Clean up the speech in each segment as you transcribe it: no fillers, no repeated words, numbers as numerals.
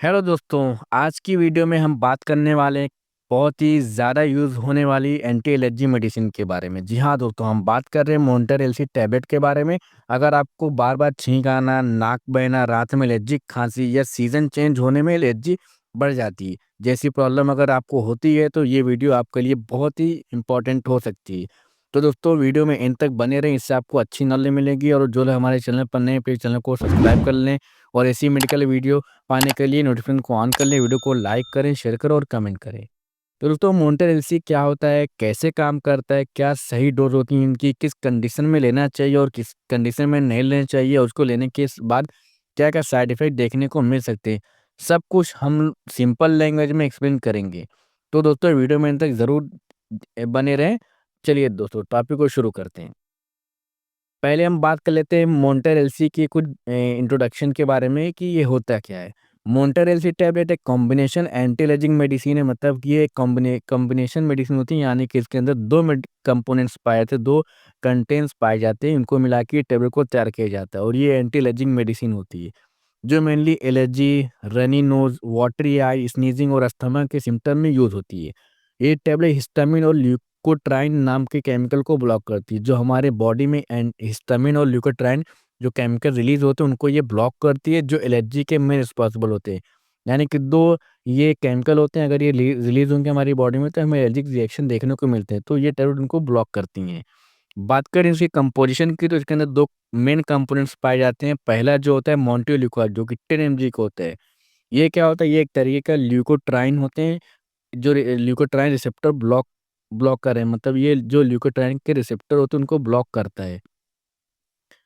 Hello दोस्तों, आज की वीडियो में हम बात करने वाले हैं बहुत ही ज़्यादा यूज़ होने वाली एंटी एलर्जी मेडिसिन के बारे में। जी हाँ दोस्तों, हम बात कर रहे हैं मॉन्टर एलसी टैबलेट के बारे में। अगर आपको बार-बार छींक आना, नाक बहना, रात में एलर्जिक खाँसी या सीज़न चेंज होने में एलर्जी बढ़ जाती है, जैसी प्रॉब्लम अगर आपको होती है तो ये वीडियो आपके लिए बहुत ही इम्पोर्टेंट हो सकती है। तो दोस्तों वीडियो में एंड तक बने रहें, इससे आपको अच्छी नॉलेज मिलेगी और जो लोग हमारे चैनल पर नए हैं प्लीज़ चैनल को सब्सक्राइब कर लें और ऐसी मेडिकल वीडियो पाने के लिए नोटिफिकेशन को ऑन कर लें, वीडियो को लाइक करें, शेयर करें और कमेंट करें। तो दोस्तों मोंटेर एलसी क्या होता है, कैसे काम करता है, क्या सही डोज़ होती है इनकी, किस कंडीशन में लेना चाहिए और किस कंडीशन में नहीं लेना चाहिए और उसको लेने के बाद क्या-क्या साइड इफ़ेक्ट देखने को मिल सकते हैं, सब कुछ हम सिंपल लैंग्वेज में एक्सप्लेन करेंगे। तो दोस्तों वीडियो में अंत तक ज़रूर बने रहें। चलिए दोस्तों टॉपिक को शुरू करते हैं। पहले हम बात कर लेते हैं मोंटेर एलसी की कुछ इंट्रोडक्शन के बारे में कि ये होता क्या है। मोंटेर एलसी टैबलेट एक कॉम्बिनेशन एंटी एलर्जिक मेडिसिन है, मतलब कि ये कॉम्बिनेशन मेडिसिन होती है, यानी कि इसके अंदर 2 कंपोनेंट्स पाए जाते हैं, 2 कंटेंट्स पाए जाते हैं, इनको मिला के टैबलेट को तैयार किया जाता है और ये एंटी एलर्जिक मेडिसिन होती है, जो mainly allergy, runny nose, watery eye, sneezing और अस्थमा के सिम्पटम में यूज़ होती है। ये टैबलेट हिस्टामिन और ल्यूकोट्राइन नाम के केमिकल को ब्लॉक करती है, जो हमारे बॉडी में हिस्टामिन और ल्यूकोट्राइन जो केमिकल रिलीज होते हैं उनको ये ब्लॉक करती है, जो एलर्जी के मेन रिस्पॉन्सिबल होते हैं। यानी कि 2 ये केमिकल होते हैं, अगर ये रिलीज होंगे हमारी बॉडी में तो हमें एलर्जिक रिएक्शन देखने को मिलते हैं, तो ये टैबलेट उनको ब्लॉक करती हैं। बात करें इसकी कंपोजिशन की तो इसके अंदर 2 मेन कंपोनेंट्स पाए जाते हैं। पहला जो होता है मोंटेल्यूकार्ड जो कि 10 एमजी का होता है। ये क्या होता है, ये एक तरीके का ल्यूकोट्राइन होते हैं, जो ल्यूकोट्राइन रिसेप्टर ब्लॉक ब्लॉक कर रहे हैं, मतलब ये जो ल्यूकोट्राइन के रिसेप्टर होते हैं उनको ब्लॉक करता है,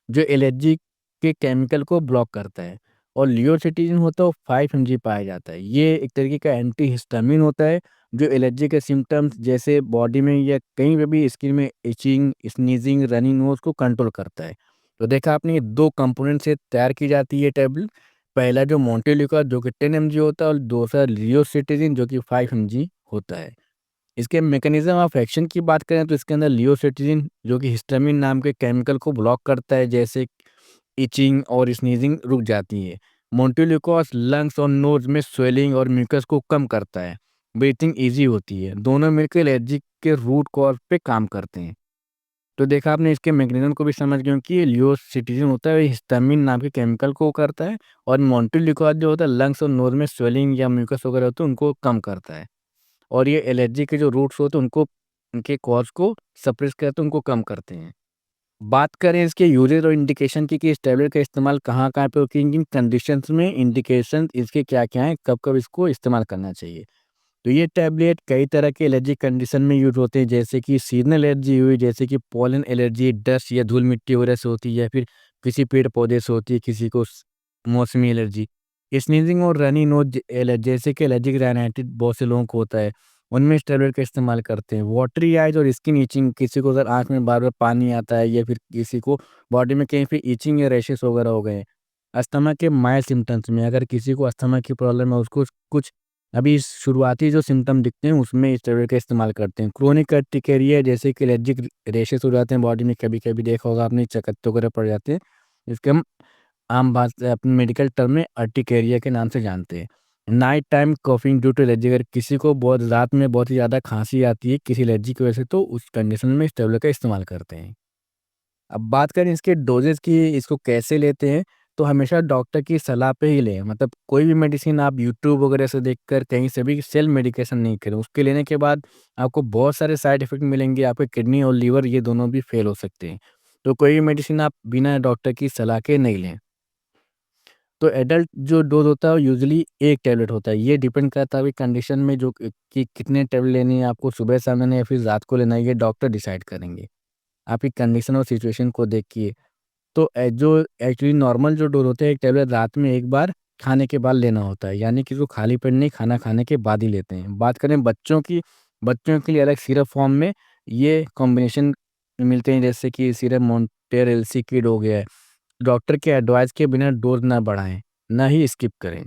जो एलर्जी के केमिकल को ब्लॉक करता है। और लियोसिटिजिन होता है वो 5 एमजी पाया जाता है। ये एक तरीके का एंटी हिस्टामिन होता है, जो एलर्जी के सिम्पटम्स जैसे बॉडी में या कहीं पे भी स्किन में इचिंग, स्नीजिंग, रनिंग नोज को कंट्रोल करता है। तो देखा आपने, ये 2 कंपोनेंट से तैयार की जाती है टैबलेट। पहला जो मोंटेल्यूका जो कि 10 एमजी होता है और दूसरा लियोसिटिजिन जो कि 5 एमजी होता है। इसके मैकेनिज्म ऑफ एक्शन की बात करें तो इसके अंदर लियोसिट्रीजिन जो कि हिस्टामिन नाम के केमिकल को ब्लॉक करता है, जैसे इचिंग और स्नीजिंग रुक जाती है। मोंटेल्यूकोस लंग्स और नोज में स्वेलिंग और म्यूकस को कम करता है, ब्रीथिंग इजी होती है। दोनों मिलकर एलर्जी के रूट कॉज पे काम करते हैं। तो देखा आपने, इसके मैकेनिज्म को भी समझ गए हो कि लियोसिट्रीजिन होता है हिस्टामिन नाम के केमिकल को करता है और मोंटेल्यूकोस जो होता है लंग्स और नोज में स्वेलिंग या म्यूकस वगैरह होते हैं उनको कम करता है। और ये एलर्जी के जो रूट्स होते हैं उनको, उनके कॉज़ को सप्रेस करते हैं, उनको कम करते हैं। बात करें इसके यूजेज़ और इंडिकेशन की कि इस टैबलेट का इस्तेमाल कहाँ-कहाँ पे और किन-किन कंडीशंस में इंडिकेशंस इसके क्या-क्या हैं, कब-कब इसको इस्तेमाल करना चाहिए। तो ये टैबलेट कई तरह के एलर्जी कंडीशन में यूज़ होते हैं, जैसे कि सीज़नल एलर्जी हुई, जैसे कि पॉलन एलर्जी, डस्ट या धूल-मिट्टी वगैरह से होती है या फिर किसी पेड़-पौधे से होती है, किसी को मौसमी एलर्जी। स्नीज़िंग और रनी नोज़ जैसे कि एलर्जिक राइनाइटिस बहुत से लोगों को होता है, उनमें इस टैबलेट का इस्तेमाल करते हैं। वाटरी आइज़ और स्किन इचिंग, किसी को अगर आँख में बार-बार पानी आता है या फिर किसी को बॉडी में कहीं पे इचिंग या रैशेस वगैरह हो गए हैं। अस्थमा के माइल्ड सिम्पटम्स में, अगर किसी को अस्थमा की प्रॉब्लम है, उसको कुछ अभी शुरुआती जो सिम्पटम दिखते हैं उसमें इस टैबलेट का इस्तेमाल करते हैं। क्रोनिक अर्टिकेरिया जैसे कि एलर्जिक रैशेस हो जाते हैं बॉडी में, कभी-कभी देखा होगा आपने, चकत्ते वगैरह पड़ जाते हैं। इसके हम आम भाषा अपने मेडिकल टर्म में अर्टिकेरिया के नाम से जानते हैं। Night time coughing due to allergy, अगर किसी को बहुत रात में बहुत ही ज़्यादा खाँसी आती है किसी एलर्जी की वजह से, तो उस कंडीशन में इस टैबलेट का इस्तेमाल करते हैं। अब बात करें इसके डोजेज़ की, इसको कैसे लेते हैं, तो हमेशा डॉक्टर की सलाह पे ही लें। मतलब कोई भी मेडिसिन आप यूट्यूब वगैरह से देखकर कहीं से भी सेल्फ मेडिकेशन नहीं करें। उसके लेने के बाद आपको बहुत सारे साइड इफ़ेक्ट मिलेंगे, आपके किडनी और लीवर ये दोनों भी फेल हो सकते हैं। तो कोई भी मेडिसिन आप बिना डॉक्टर की सलाह के नहीं लें। तो एडल्ट जो डोज़ होता है वो यूजुअली 1 टैबलेट होता है। ये डिपेंड करता है अभी कंडीशन में, जो कि कितने टैबलेट लेनी है आपको, सुबह शाम लेना है या फिर रात को लेना है, ये डॉक्टर डिसाइड करेंगे। आपकी कंडीशन और सिचुएशन को देख के। तो जो एक्चुअली नॉर्मल जो डोज़ होता है, 1 टैबलेट रात में 1 बार खाने के बाद लेना होता है, यानी कि इसको खाली पेट नहीं, खाना खाने के बाद ही लेते हैं। बात करें बच्चों की, बच्चों के लिए अलग सिरप फॉर्म में ये कॉम्बिनेशन मिलते हैं, जैसे कि सिरप मोंटेर एलसी किड हो गया है। डॉक्टर के एडवाइस के बिना डोज़ ना बढ़ाएँ, ना ही स्किप करें।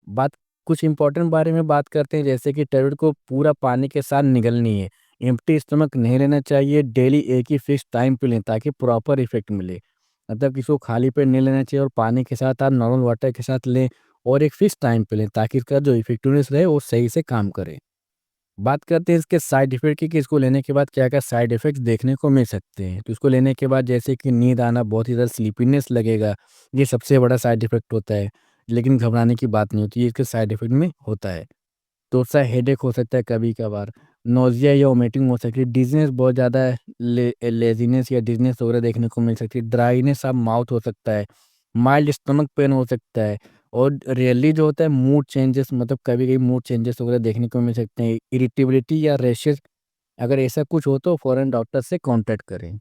बात कुछ इम्पोर्टेंट बारे में बात करते हैं, जैसे कि टैबलेट को पूरा पानी के साथ निगलनी है। एम्प्टी स्टमक नहीं लेना चाहिए, डेली एक ही फिक्स टाइम पे लें ताकि प्रॉपर इफ़ेक्ट मिले। मतलब इसको खाली पेट नहीं लेना चाहिए और पानी के साथ आप नॉर्मल वाटर के साथ लें और एक फिक्स टाइम पे लें ताकि इसका जो इफ़ेक्टिवनेस रहे वो सही से काम करे। बात करते हैं इसके साइड इफ़ेक्ट की कि इसको लेने के बाद क्या-क्या साइड इफ़ेक्ट्स देखने को मिल सकते हैं। तो इसको लेने के बाद जैसे कि नींद आना, बहुत ही ज़्यादा स्लीपीनेस लगेगा, ये सबसे बड़ा साइड इफ़ेक्ट होता है। लेकिन घबराने की बात नहीं होती, ये इसके साइड इफ़ेक्ट में होता है। तो उससे हेडेक हो सकता है कभी-कभार, नोज़िया या वोमिटिंग हो सकती है, डिज़नेस बहुत ज़्यादा लेज़ीनेस या डिज़नेस वगैरह देखने को मिल सकती है, ड्राइनेस ऑफ माउथ हो सकता है, माइल्ड स्टमक पेन हो सकता है और रियरली जो होता है मूड चेंजेस, मतलब कभी-कभी मूड चेंजेस वगैरह देखने को मिल सकते हैं, इरिटेबिलिटी या रैशेज़, अगर ऐसा कुछ हो तो फ़ौरन डॉक्टर से कॉन्टैक्ट करें।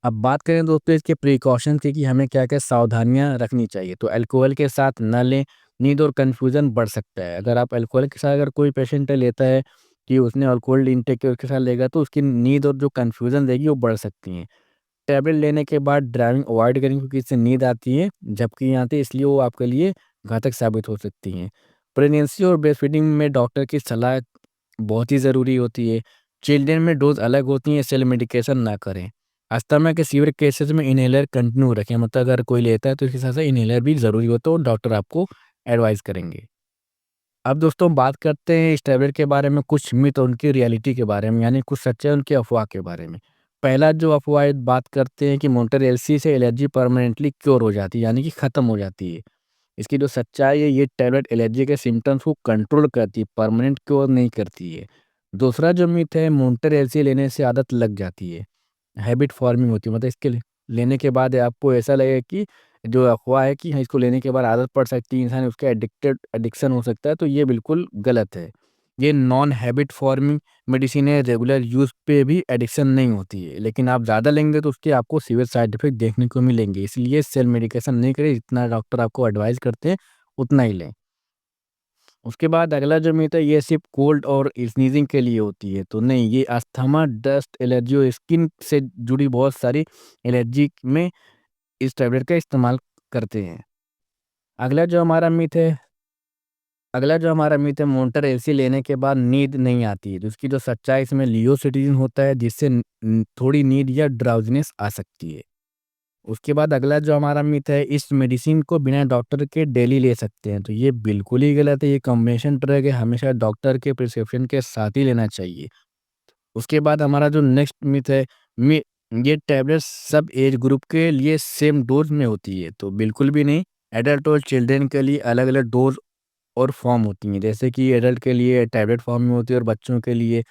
अब बात करें दोस्तों इसके प्रिकॉशंस की कि हमें क्या-क्या सावधानियाँ रखनी चाहिए। तो अल्कोहल के साथ ना लें, नींद और कन्फ्यूज़न बढ़ सकता है। अगर आप अल्कोहल के साथ अगर कोई पेशेंट लेता है कि उसने अल्कोहल इनटेक के उसके साथ लेगा तो उसकी नींद और जो कन्फ्यूज़न रहेगी वो बढ़ सकती है। टैबलेट लेने के बाद ड्राइविंग अवॉइड करें क्योंकि इससे नींद आती है, झपकी आती है, इसलिए वो आपके लिए घातक साबित हो सकती हैं। प्रेगनेंसी और ब्रेस्ट फीडिंग में डॉक्टर की सलाह बहुत ही ज़रूरी होती है। चिल्ड्रन में डोज़ अलग होती हैं, सेल्फ मेडिकेशन ना करें। अस्थमा के सीवियर केसेज़ में इन्हेलर कंटिन्यू रखें, मतलब अगर कोई लेता है तो इसके साथ-साथ इन्हेलर भी ज़रूरी हो तो डॉक्टर आपको एडवाइस करेंगे। अब दोस्तों बात करते हैं इस टैबलेट के बारे में, कुछ मिथ और उनकी रियलिटी के बारे में, यानी कुछ सच्चाई उनकी अफ़वाह के बारे में। पहला जो अफ़वाह है, बात करते हैं कि मोंटेर एलसी से एलर्जी परमानेंटली क्योर हो जाती है, यानी कि ख़त्म हो जाती है। इसकी जो सच्चाई है, ये टैबलेट एलर्जी के सिम्पटम्स को कंट्रोल करती है, परमानेंट क्योर नहीं करती है। दूसरा जो मिथ है, मोंटेर एलसी लेने से आदत लग जाती है, हैबिट फॉर्मिंग होती है, मतलब इसके लेने के बाद आपको ऐसा लगेगा कि जो अफ़वाह है कि हाँ, इसको लेने के बाद आदत पड़ सकती है, इंसान उसका एडिक्शन हो सकता है, तो ये बिल्कुल गलत है। ये नॉन हैबिट फॉर्मिंग मेडिसिन है, रेगुलर यूज़ पे भी एडिक्शन नहीं होती है, लेकिन आप ज़्यादा लेंगे तो उसके आपको सीवियर साइड इफ़ेक्ट देखने को मिलेंगे, इसलिए सेल्फ मेडिकेशन नहीं करें, जितना डॉक्टर आपको एडवाइस करते हैं, उतना ही लें। उसके बाद अगला जो मिथ है, ये सिर्फ़ कोल्ड और स्नीज़िंग के लिए होती है, तो नहीं, ये अस्थमा, डस्ट एलर्जी और स्किन से जुड़ी बहुत सारी एलर्जी में इस टैबलेट का इस्तेमाल करते हैं। अगला जो हमारा मिथ है अगला जो हमारा मिथ है, मोंटर एलसी लेने के बाद नींद नहीं आती है। तो इसकी जो सच्चाई है, इसमें लियोसिटीज़िन होता है जिससे थोड़ी नींद या ड्राउज़ीनेस आ सकती है। उसके बाद अगला जो हमारा मिथ है, इस मेडिसिन को बिना डॉक्टर के डेली ले सकते हैं। तो ये बिल्कुल ही गलत है, ये कॉम्बिनेशन ड्रग है, हमेशा डॉक्टर के प्रिस्क्रिप्शन के साथ ही लेना चाहिए। उसके बाद हमारा जो नेक्स्ट मिथ है, मि ये टैबलेट्स सब एज ग्रुप के लिए सेम डोज़ में होती है, तो बिल्कुल भी नहीं। एडल्ट और चिल्ड्रन के लिए अलग-अलग डोज़ और फॉर्म होती हैं, जैसे कि एडल्ट के लिए टैबलेट फॉर्म में होती है और बच्चों के लिए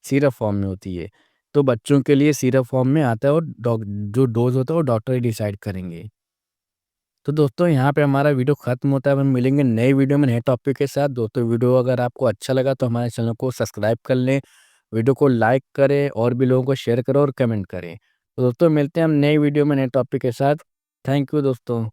सिरप फॉर्म में होती है। तो बच्चों के लिए सिरप फॉर्म में आता है और जो डोज़ होता है वो डॉक्टर ही डिसाइड करेंगे। तो दोस्तों यहाँ पे हमारा वीडियो खत्म होता है, अब हम मिलेंगे नए वीडियो में नए टॉपिक के साथ। दोस्तों वीडियो अगर आपको अच्छा लगा तो हमारे चैनल को सब्सक्राइब कर लें, वीडियो को लाइक करें और भी लोगों को शेयर करें और कमेंट करें। तो दोस्तों मिलते हैं हम नई वीडियो में नए टॉपिक के साथ। थैंक यू दोस्तों।